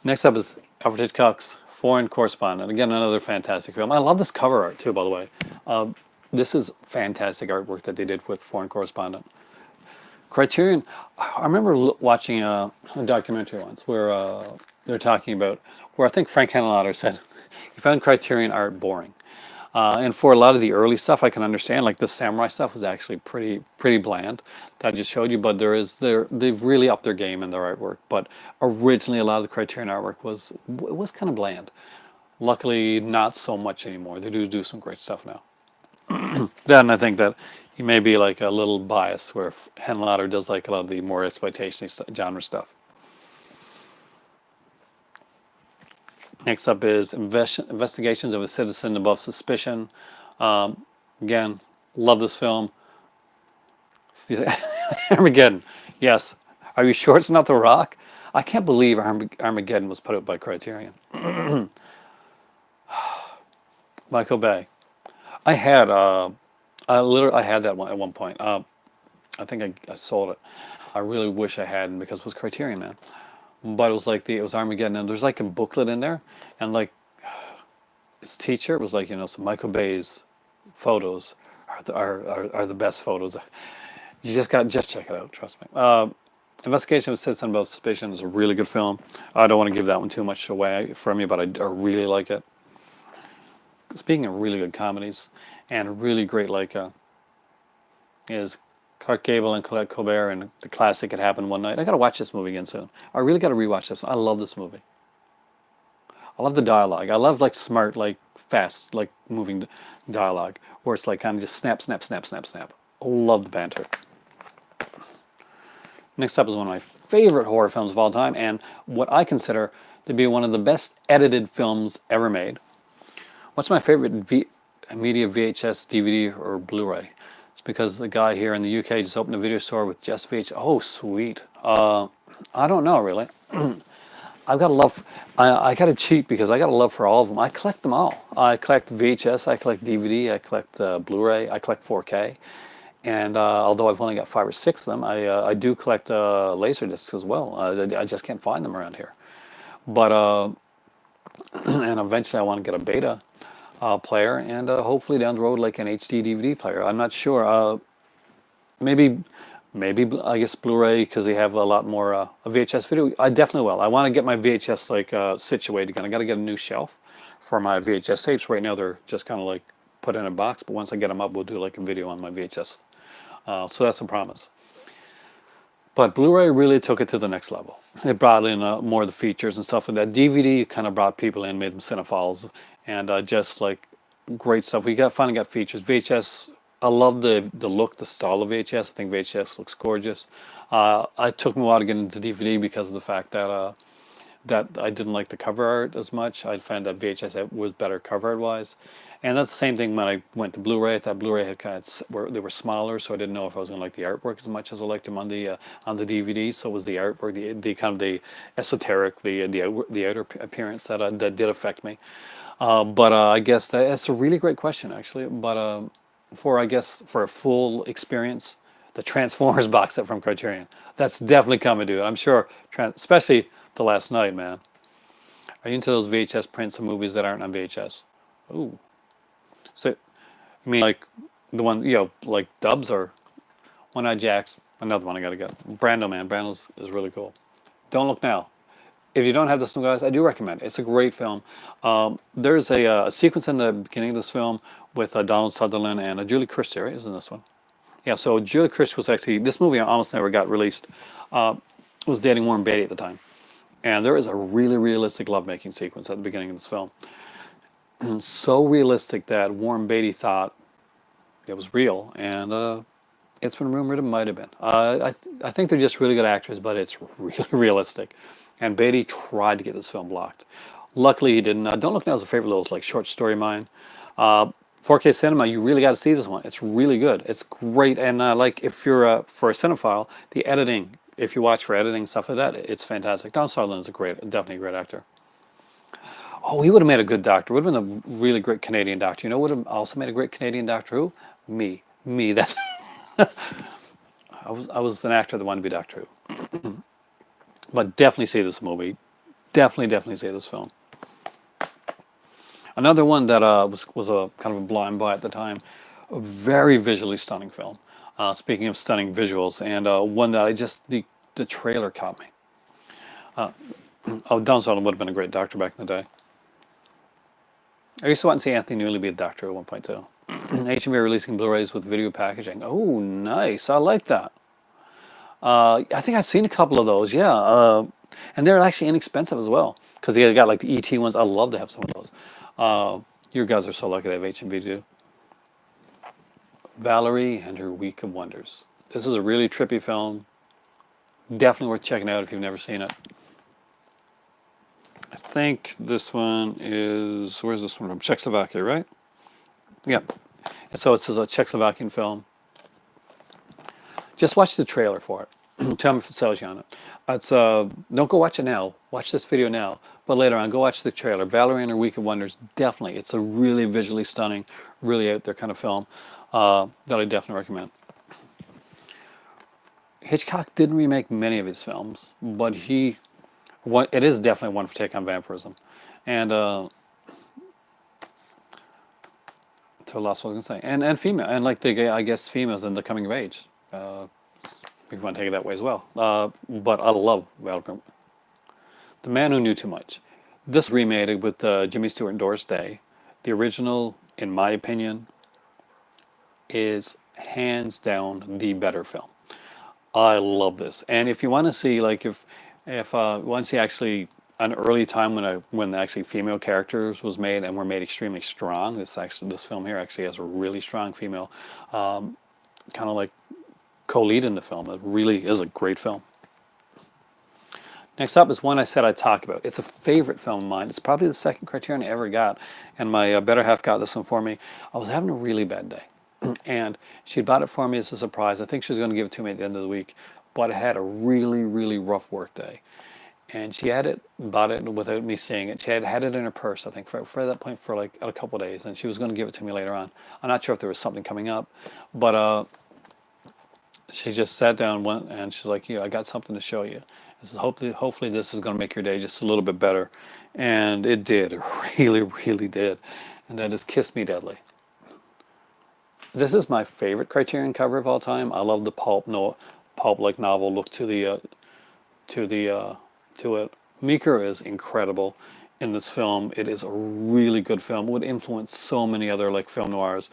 A: Next up is Alfred Hitchcock's Foreign Correspondent. Again, another fantastic film. I love this cover art too, by the way. This is fantastic artwork that they did with Foreign Correspondent. Criterion, I remember watching a documentary once where they're talking about, where I think Frank Henenlotter said he found Criterion art boring. And for a lot of the early stuff, I can understand. Like the samurai stuff was actually pretty bland. That I just showed you, but they've really upped their game in their artwork. But originally, a lot of the Criterion artwork was kind of bland. Luckily, not so much anymore. They do some great stuff now. Then I think that he may be like a little biased, where Henenlotter does like a lot of the more exploitation genre stuff. Next up is Investigations of a Citizen Above Suspicion. Again, love this film. Armageddon. Yes. Are you sure it's not The Rock? I can't believe Armageddon was put out by Criterion. Michael Bay. I had that one at one point. I think I sold it. I really wish I hadn't, because it was Criterion, man. But it was like it was Armageddon, and there's like a booklet in there, and like his teacher was like, so Michael Bay's photos are the best photos. You just check it out, trust me. Investigation with Citizen Above Suspicion is a really good film. I don't want to give that one too much away from you, but I really like it. Speaking of really good comedies, and really great, is Clark Gable and Colette Colbert and the classic It Happened One Night. I gotta watch this movie again soon. I really gotta rewatch this. I love this movie. I love the dialogue. I love smart, fast, moving dialogue where it's kind of just snap, snap, snap, snap, snap. I love the banter. Next up is one of my favorite horror films of all time, and what I consider to be one of the best edited films ever made. What's my favorite media, VHS, DVD, or Blu-ray? It's because the guy here in the UK just opened a video store with just VHS. Oh, sweet. I don't know, really. I've got a love. I got to cheat because I got a love for all of them. I collect them all. I collect VHS. I collect DVD. I collect Blu-ray. I collect 4K. And although I've only got 5 or 6 of them, I do collect Laserdiscs as well. I just can't find them around here. But and eventually I want to get a beta player, and hopefully down the road an HD DVD player. I'm not sure. Maybe I guess Blu-ray, because they have a lot more VHS video. I definitely will. I want to get my VHS situated again. I got to get a new shelf for my VHS tapes. Right now they're just kind of put in a box, but once I get them up, we'll do a video on my VHS. So that's a promise. But Blu-ray really took it to the next level. It brought in more of the features and stuff like that. DVD kind of brought people in, made them cinephiles, and just great stuff. We finally got features. VHS, I love the look, the style of VHS. I think VHS looks gorgeous. It took me a while to get into DVD because of the fact that that I didn't like the cover art as much. I found that VHS was better cover art wise. And that's the same thing when I went to Blu-ray. I thought Blu-ray had they were smaller, so I didn't know if I was going to like the artwork as much as I liked them on the DVD. So it was the artwork, the kind of the esoteric, the outer appearance that did affect me. But I guess that's a really great question, actually. But for a full experience, the Transformers box set from Criterion, that's definitely coming, dude. I'm sure, especially The Last Night, man. Are you into those VHS prints of movies that aren't on VHS? Ooh. So, I mean, the one, Dubs or One Eye Jacks, another one I gotta get. Brando, man. Brando is really cool. Don't Look Now. If you don't have this one, guys, I do recommend it. It's a great film. There's a sequence in the beginning of this film with Donald Sutherland and Julie Christie, right? Isn't this one? Yeah, so Julie Christie was actually, this movie almost never got released, was dating Warren Beatty at the time. And there is a really realistic lovemaking sequence at the beginning of this film. And so realistic that Warren Beatty thought it was real, and it's been rumored it might have been. I think they're just really good actors, but it's really realistic. And Beatty tried to get this film blocked. Luckily, he didn't. Don't Look Now is a favorite little short story of mine. 4K cinema, you really got to see this one. It's really good. It's great, and if you're for a cinephile, the editing. If you watch for editing stuff like that, it's fantastic. Don Sutherland is definitely a great actor. Oh, he would have made a good Doctor. Would have been a really great Canadian Doctor. You know, would have also made a great Canadian Doctor Who? Me. That's. I was an actor that wanted to be Doctor Who. But definitely see this movie. Definitely see this film. Another one that was a kind of a blind buy at the time. A very visually stunning film. Speaking of stunning visuals, and one that the trailer caught me. Don Sutherland would have been a great Doctor back in the day. I used to want to see Anthony Newley be a Doctor at one point too. HMV releasing Blu-rays with video packaging. Oh, nice! I like that. I think I've seen a couple of those. Yeah, and they're actually inexpensive as well because they got the ET ones. I'd love to have some of those. You guys are so lucky to have HMV too. Valerie and Her Week of Wonders. This is a really trippy film. Definitely worth checking out if you've never seen it. I think this one is, where's this one from? Czechoslovakia, right? Yeah. And so it's a Czechoslovakian film. Just watch the trailer for it. Tell me if it sells you on it. Don't go watch it now. Watch this video now. But later on, go watch the trailer. Valerie and Her Week of Wonders, definitely. It's a really visually stunning, really out there kind of film that I definitely recommend. Hitchcock didn't remake many of his films, but it is definitely one for take on vampirism. And to lost what I was going to say. And female, and I guess females in the coming of age. if you want to take it that way as well. But I love The Man Who Knew Too Much. This remade with Jimmy Stewart and Doris Day. The original, in my opinion, is hands down the better film. I love this. And if you want to see, like, if once you actually an early time when actually female characters was made and were made extremely strong, this film here actually has a really strong female, kind of like co-lead in the film. It really is a great film. Next up is one I said I'd talk about. It's a favorite film of mine. It's probably the second Criterion I ever got, and my better half got this one for me. I was having a really bad day, and she bought it for me as a surprise. I think she was going to give it to me at the end of the week, but I had a really, really rough work day. And she had it, bought it without me seeing it. She had it in her purse, I think, for that point for like a couple of days, and she was going to give it to me later on. I'm not sure if there was something coming up, but she just sat down, went, and she's like, "I got something to show you. This is hopefully this is going to make your day just a little bit better," and it did. It really, really did, and that is "Kiss Me Deadly." This is my favorite Criterion cover of all time. I love the pulp like novel look to it. Meeker is incredible in this film. It is a really good film. It would influence so many other like film noirs.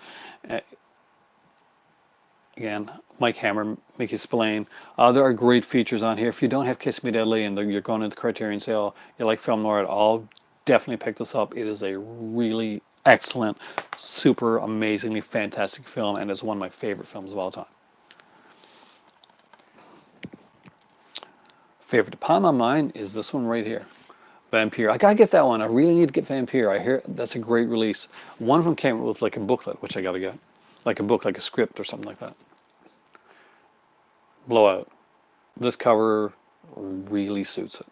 A: Again, Mike Hammer, Mickey Spillane. There are great features on here. If you don't have Kiss Me Deadly and you're going into the Criterion sale, you like film noir at all, definitely pick this up. It is a really excellent, super amazingly fantastic film, and it's one of my favorite films of all time. Favorite upon my mind is this one right here, Vampire. I gotta get that one. I really need to get Vampire. I hear that's a great release. One of them came with like a booklet, which I gotta get, like a book, like a script or something like that. Blowout. This cover really suits it.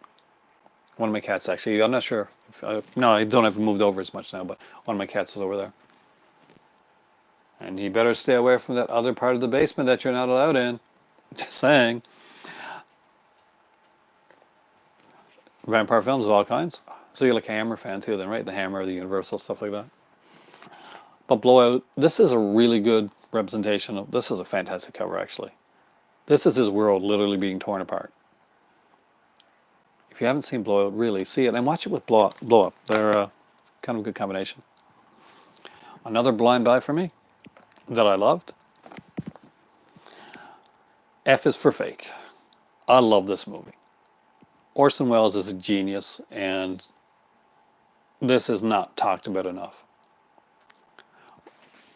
A: One of my cats actually. I'm not sure. No, I don't have moved over as much now, but one of my cats is over there. And you better stay away from that other part of the basement that you're not allowed in. Just saying. Vampire films of all kinds. So you're like a Hammer fan too then, right? The Hammer, the Universal, stuff like that. But Blowout, this is a really good representation of, this is a fantastic cover actually. This is his world literally being torn apart. If you haven't seen Blowout, really see it and watch it with Blow Up. They're kind of a good combination. Another blind buy for me that I loved. F is for Fake. I love this movie. Orson Welles is a genius, and this is not talked about enough.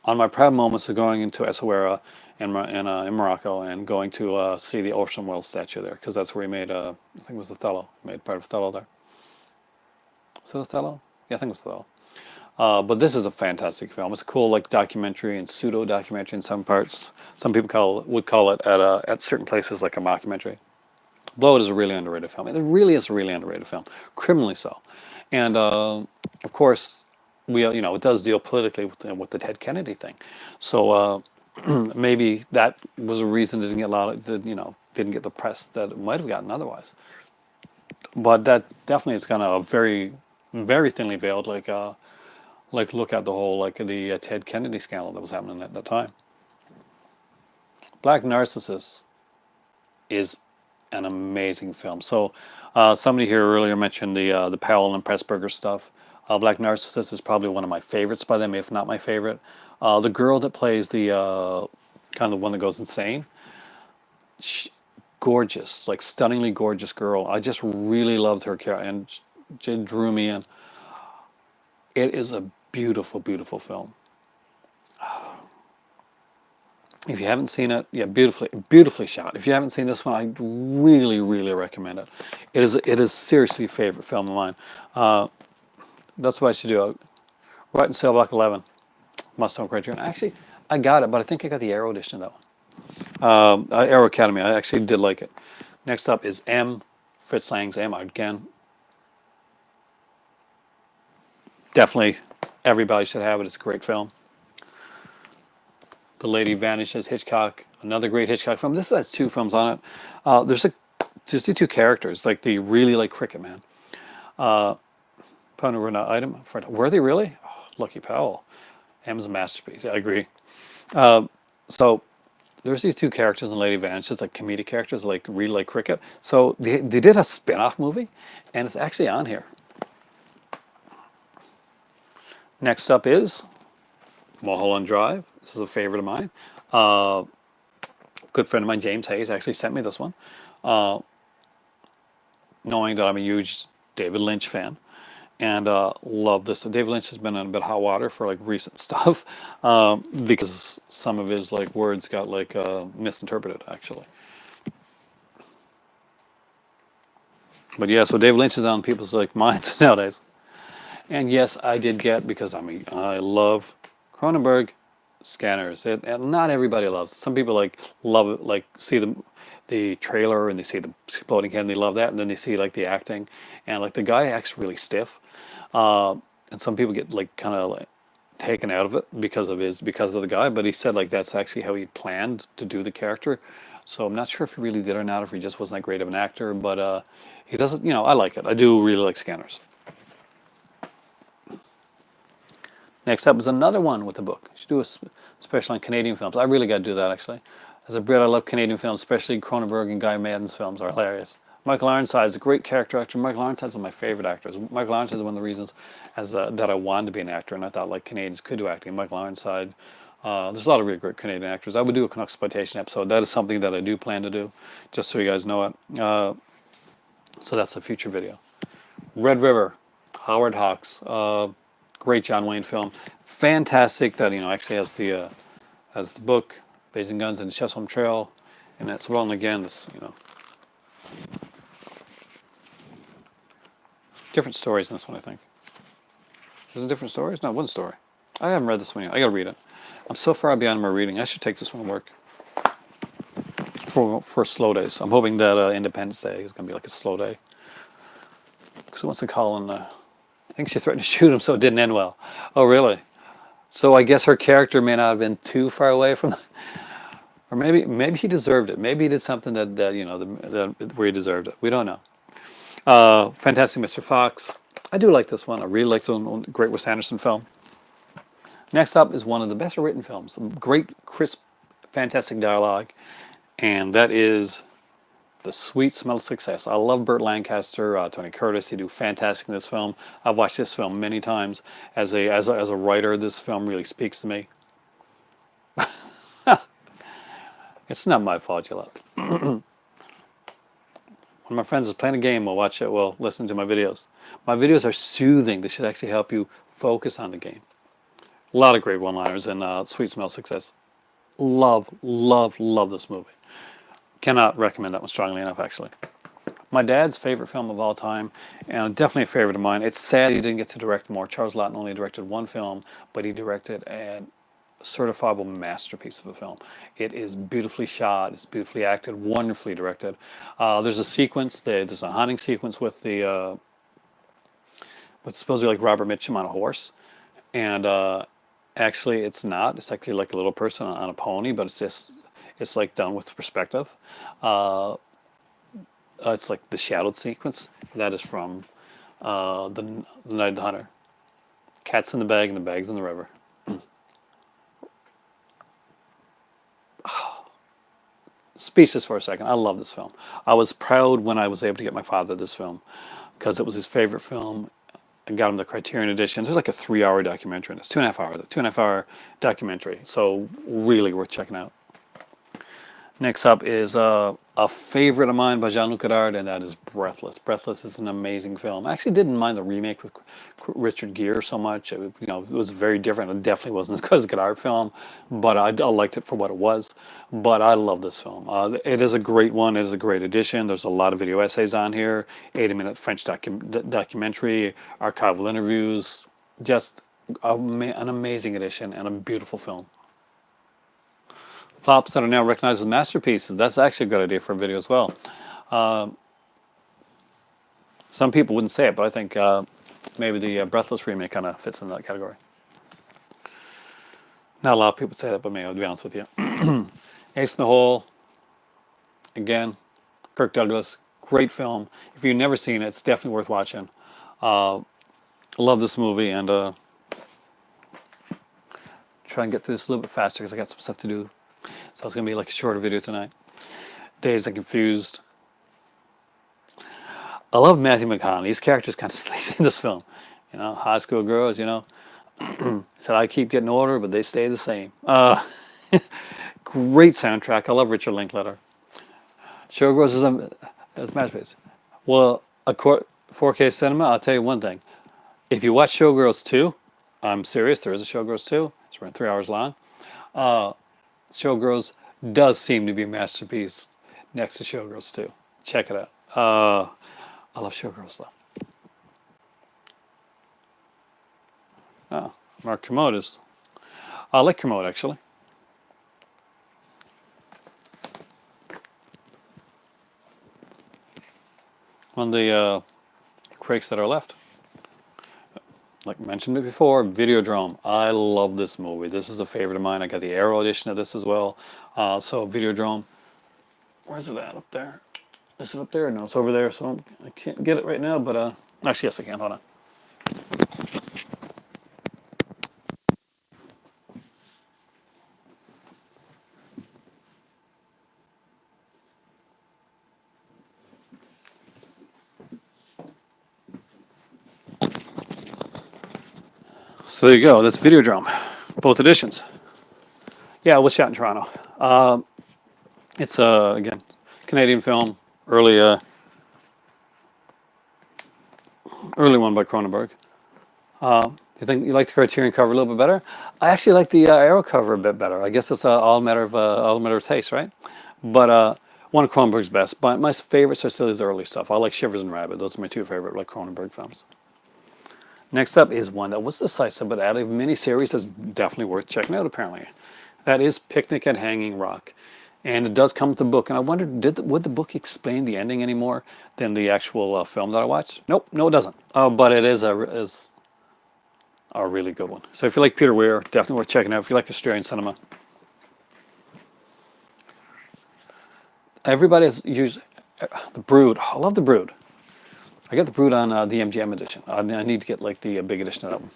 A: On my proud moments of going into Essaouira in Morocco and going to see the Orson Welles statue there, because that's where he made, I think it was Othello, made part of Othello there. Was it Othello? Yeah, I think it was Othello. But this is a fantastic film. It's a cool like documentary and pseudo-documentary in some parts. Some people would call it at certain places like a mockumentary. Blowout is a really underrated film. It really is a really underrated film, criminally so. And of course, it does deal politically with the Ted Kennedy thing. So maybe that was a reason it didn't get didn't get the press that it might have gotten otherwise. But that definitely is kind of a very, very thinly veiled look at the whole the Ted Kennedy scandal that was happening at that time. Black Narcissus is an amazing film. So somebody here earlier mentioned the Powell and Pressburger stuff. Black Narcissus is probably one of my favorites by them, if not my favorite. The girl that plays the kind of the one that goes insane, gorgeous, like stunningly gorgeous girl. I just really loved her character, and she drew me in. It is a beautiful, beautiful film. If you haven't seen it, yeah, beautifully shot. If you haven't seen this one, I really, really recommend it. It is seriously a favorite film of mine. That's what I should do. Right in Sale Block 11, Must Own Criterion. Actually, I got it, but I think I got the Arrow edition of that one. Arrow Academy. I actually did like it. Next up is M. Fritz Lang's M. Again, definitely everybody should have it. It's a great film. The Lady Vanishes, Hitchcock, another great Hitchcock film. This has two films on it. There's the two characters, like the really like Cricket Man. Panorama item. Were they really? Oh, Lucky Powell. M's a masterpiece. I agree. So there's these two characters in Lady Vanishes, like comedic characters, like really like cricket. So they did a spin-off movie, and it's actually on here. Next up is Mulholland Drive. This is a favorite of mine. Good friend of mine, James Hayes, actually sent me this one, knowing that I'm a huge David Lynch fan, and love this. David Lynch has been in a bit of hot water for like recent stuff, because some of his like words got like misinterpreted actually. But yeah, so David Lynch is on people's like minds nowadays. And yes, I did get, because I love Cronenberg, Scanners. And not everybody loves it. Some people like love it, like see the trailer and they see the exploding head and they love that, and then they see like the acting, and like the guy acts really stiff, and some people get like kind of like taken out of it because of the guy. But he said like that's actually how he planned to do the character. So I'm not sure if he really did or not, if he just wasn't that great of an actor. But he doesn't. I like it. I do really like Scanners. Next up is another one with a book. I should do a special on Canadian films. I really got to do that, actually. As a Brit, I love Canadian films, especially Cronenberg and Guy Maddin's films are hilarious. Michael Ironside is a great character actor. Michael Ironside is one of my favorite actors. Michael Ironside is one of the reasons that I wanted to be an actor, and I thought like Canadians could do acting. Michael Ironside, there's a lot of really great Canadian actors. I would do a Canucksploitation episode. That is something that I do plan to do, just so you guys know it. So that's a future video. Red River, Howard Hawks. Great John Wayne film. Fantastic that actually has the book, Blazing Guns and Chisholm Trail, and that's well. And again, this different stories in this one. I think there's different stories. No, one story. I haven't read this one yet. I gotta read it. I'm so far beyond my reading. I should take this one to work for slow days. I'm hoping that Independence Day is gonna be like a slow day. Because who wants to call in? I think she threatened to shoot him, so it didn't end well. Oh, really? So I guess her character may not have been too far away from, or maybe he deserved it. Maybe he did something that where he deserved it. We don't know. Fantastic Mr. Fox. I do like this one. I really like the great Wes Anderson film. Next up is one of the best written films. Great, crisp, fantastic dialogue, and that is The Sweet Smell of Success. I love Burt Lancaster, Tony Curtis. They do fantastic in this film. I've watched this film many times. As a writer, this film really speaks to me. It's not my fault you left. One of my friends is playing a game. We'll watch it. We'll listen to my videos. My videos are soothing. They should actually help you focus on the game. A lot of great one-liners in Sweet Smell of Success. Love, love, love this movie. Cannot recommend that one strongly enough, actually. My dad's favorite film of all time, and definitely a favorite of mine. It's sad he didn't get to direct more. Charles Laughton only directed one film, but he directed a certifiable masterpiece of a film. It is beautifully shot, it's beautifully acted, wonderfully directed. There's a sequence, there's a hunting sequence with what's supposed to be like Robert Mitchum on a horse, and actually it's not. It's actually like a little person on a pony, but it's like done with perspective. It's like the shadowed sequence. That is from the Night of the Hunter. Cat's in the bag and the bag's in the river. Speechless for a second. I love this film. I was proud when I was able to get my father this film because it was his favorite film. I got him the Criterion edition. There's like a 3-hour documentary in this. 2.5-hour documentary. So really worth checking out. Next up is a favorite of mine by Jean-Luc Godard, and that is Breathless. Breathless is an amazing film. I actually didn't mind the remake with Richard Gere so much. It was very different. It definitely wasn't as good as a Godard film, but I liked it for what it was. But I love this film. It is a great one. It is a great edition. There's a lot of video essays on here, 80-minute French documentary, archival interviews. Just an amazing edition and a beautiful film. Flops that are now recognized as masterpieces. That's actually a good idea for a video as well. Some people wouldn't say it, but I think maybe the Breathless remake kind of fits in that category. Not a lot of people say that, but maybe I'll be honest with you. Ace in the Hole. Again, Kirk Douglas. Great film. If you've never seen it, it's definitely worth watching. I love this movie, and try and get through this a little bit faster because I got some stuff to do. So it's going to be like a shorter video tonight. Dazed and Confused. I love Matthew McConaughey. His character's kind of sleazy in this film. You know, high school girls, you know. Said I keep getting older, but they stay the same. Great soundtrack. I love Richard Linklater. Showgirls is a masterpiece. Well, 4K cinema, I'll tell you one thing. If you watch Showgirls 2, I'm serious, there is a Showgirls 2. It's around 3 hours long. Showgirls does seem to be a masterpiece next to Showgirls 2. Check it out. I love Showgirls though. Oh, Mark Kermode is. I like Kermode actually. One of the critics that are left. Like mentioned it before, Videodrome. I love this movie. This is a favorite of mine. I got the Arrow edition of this as well. So Videodrome. Where's it at up there? Is it up there? No, it's over there. So I can't get it right now. But actually, yes, I can. Hold on. So there you go. That's Videodrome, both editions. Yeah, it was shot in Toronto. It's again Canadian film, early one by Cronenberg. You think you like the Criterion cover a little bit better? I actually like the Arrow cover a bit better. I guess it's all a matter of taste, right? But one of Cronenberg's best. But my favorites are still his early stuff. I like Shivers and Rabbit. Those are my two favorite like Cronenberg films. Next up is one that was decisive, but out of miniseries that's definitely worth checking out, apparently. That is Picnic at Hanging Rock. And it does come with the book. And I wondered, would the book explain the ending any more than the actual film that I watched? Nope, no it doesn't. But it is a really good one. So if you like Peter Weir, definitely worth checking out. If you like Australian cinema. Everybody has used The Brood. I love The Brood. I got The Brood on the MGM edition. I need to get like the big edition of that one.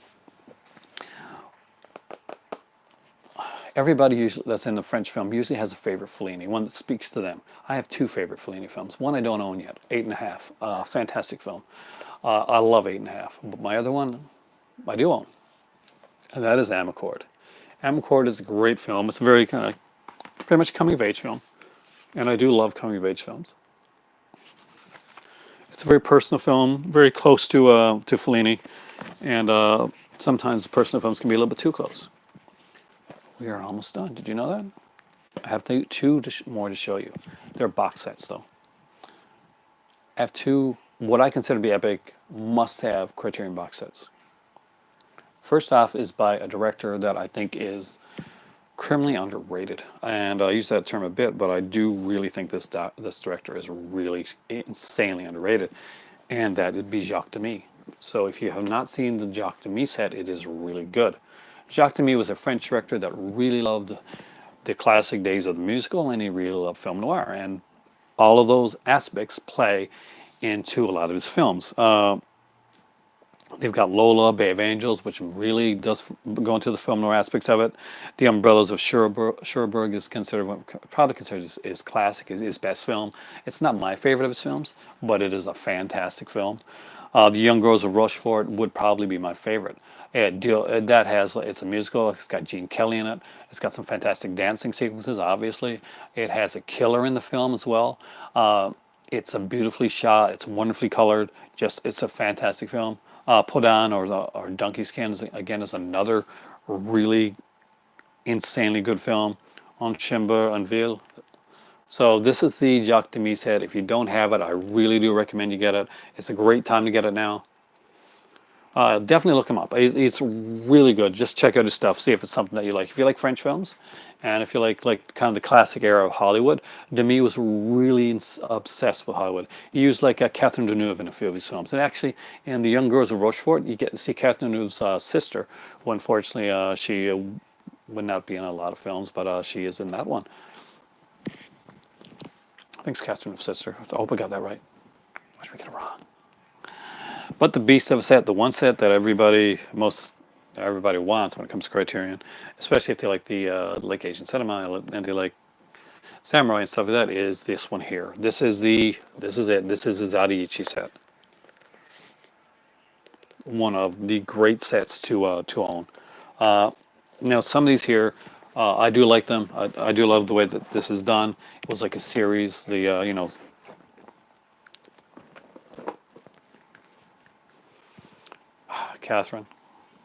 A: Everybody usually that's in the French film usually has a favorite Fellini, one that speaks to them. I have two favorite Fellini films. One I don't own yet, 8½. Fantastic film. I love 8½. But my other one, I do own. And that is Amarcord. Amarcord is a great film. It's a very kind of, pretty much coming of age film. And I do love coming of age films. It's a very personal film, very close to Fellini, and sometimes personal films can be a little bit too close. We are almost done. Did you know that? I have two more to show you. They're box sets, though. I have two, what I consider to be epic, must-have Criterion box sets. First off is by a director that I think is criminally underrated, and I use that term a bit, but I do really think this director is really insanely underrated, and that would be Jacques Demy. So if you have not seen the Jacques Demy set, it is really good. Jacques Demy was a French director that really loved the classic days of the musical, and he really loved film noir, and all of those aspects play into a lot of his films. They've got Lola, Bay of Angels, which really does go into the film noir aspects of it. The Umbrellas of Cherbourg is probably considered his classic, his best film. It's not my favorite of his films, but it is a fantastic film. The Young Girls of Rochefort would probably be my favorite. It's a musical. It's got Gene Kelly in it. It's got some fantastic dancing sequences, obviously. It has a killer in the film as well. It's a beautifully shot. It's wonderfully colored. It's a fantastic film. Put On or Donkey Skin again is another really insanely good film. On Chamber en Ville. So this is the Jacques Demy set. If you don't have it, I really do recommend you get it. It's a great time to get it now. Definitely look him up. It's really good. Just check out his stuff. See if it's something that you like. If you like French films, and if you like kind of the classic era of Hollywood, Demy was really obsessed with Hollywood. He used like Catherine Deneuve in a few of his films. And actually, in The Young Girls of Rochefort, you get to see Catherine Deneuve's sister, who unfortunately she would not be in a lot of films, but she is in that one. I think it's Catherine Deneuve's sister. I hope I got that right. Watch me get it wrong. But the beast of a set, the one set that everybody wants when it comes to Criterion, especially if they like the like Asian cinema and they like samurai and stuff like that is this one here. This is it. This is the Zadiichi set. One of the great sets to own. Now some of these here, I do like them. I do love the way that this is done. It was like a series. The Catherine,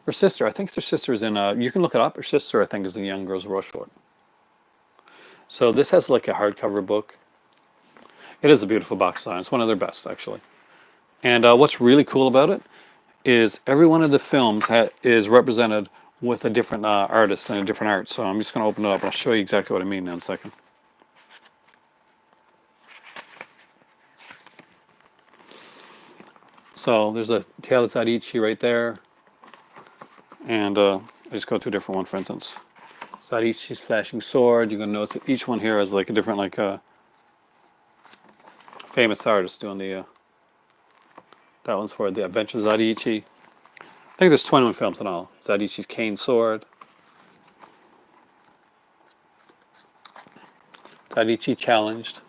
A: her sister. I think her sister is in. You can look it up. Her sister, I think, is in Young Girls Rushford. So this has like a hardcover book. It is a beautiful box design. It's one of their best, actually. And what's really cool about it is every one of the films is represented with a different artist and a different art. So I'm just going to open it up and I'll show you exactly what I mean in a second. So there's a Taylor Zadichi right there. And I just go to a different one, for instance. Zadichi's Flashing Sword. You're going to notice that each one here has like a different famous artist doing the... that one's for the Adventures of Zadichi. I think there's 21 films in all. Zadichi's Cane Sword. Zadichi Challenged.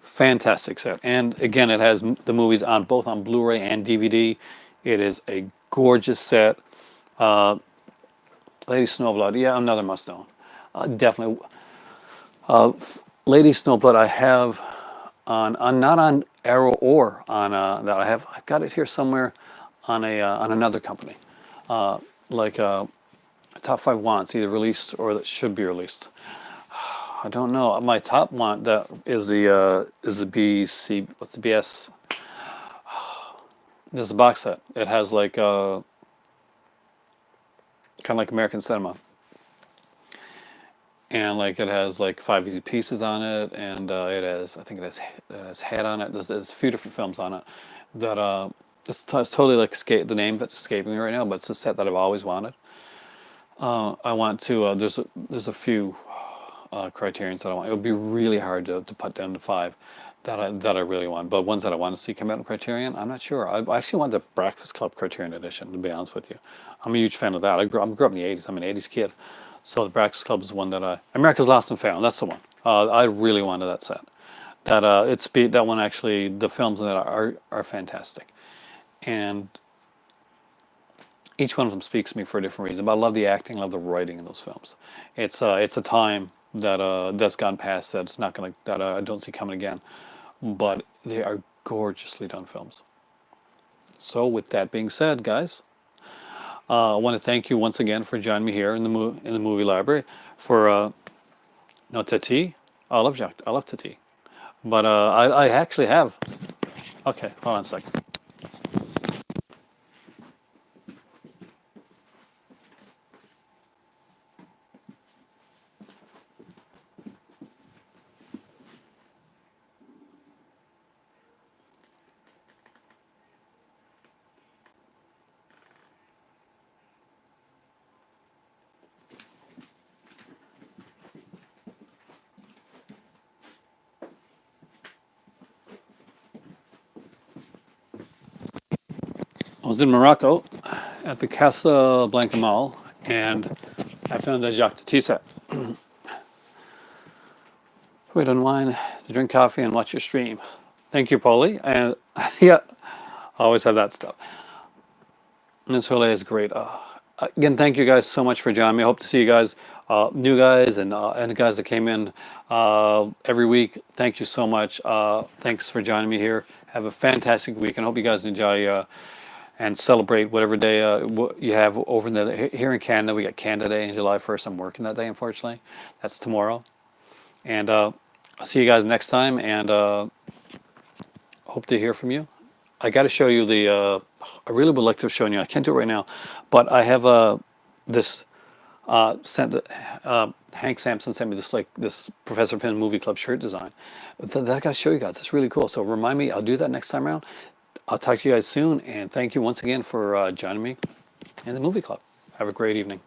A: Fantastic set. And again, it has the movies on both on Blu-ray and DVD. It is a gorgeous set. Lady Snowblood. Yeah, another must-own. Definitely. Lady Snowblood I have on not on Arrow or on that I've got it here somewhere on another company, like Top 5 wants either released or that should be released. I don't know. My top want that is the BC. What's the BS? This is a box set. It has like kind of like American Cinema. And like it has like 5 easy pieces on it, and it has, I think it has Head on it. There's a few different films on it that it's totally like the name that's escaping me right now, but it's a set that I've always wanted. I want to. There's a few Criterions that I want. It would be really hard to put down to 5 that I really want, but ones that I want to see come out in Criterion, I'm not sure. I actually want the Breakfast Club Criterion edition, to be honest with you. I'm a huge fan of that. I grew up in the 80s. I'm an 80s kid. So the Breakfast Club is one that America's Lost and Found. That's the one. I really wanted that set. That one actually. The films in that are fantastic, and each one of them speaks to me for a different reason. But I love the acting, I love the writing in those films. It's a time that's gone past that I don't see coming again. But they are gorgeously done films. So with that being said, guys. I want to thank you once again for joining me here in the movie library for no Tati. I love Tati, but I actually have. Okay, hold on a second. I was in Morocco at the Casablanca Mall, and I found a Jacques Tati set. We'd unwind, to drink coffee, and watch your stream. Thank you, Paulie. And yeah, I always have that stuff. And this is great. Again, thank you guys so much for joining me. I hope to see you guys, new guys and the guys that came in every week. Thank you so much. Thanks for joining me here. Have a fantastic week, and I hope you guys enjoy and celebrate whatever day you have over there. Here in Canada, we got Canada Day on July 1st. I'm working that day, unfortunately. That's tomorrow. And I'll see you guys next time, and hope to hear from you. I got to show you I really would like to show you. I can't do it right now, but I have this Hank Sampson sent me this Professor Pin Movie Club shirt design that I got to show you guys. It's really cool. So remind me, I'll do that next time around. I'll talk to you guys soon, and thank you once again for joining me in the movie club. Have a great evening.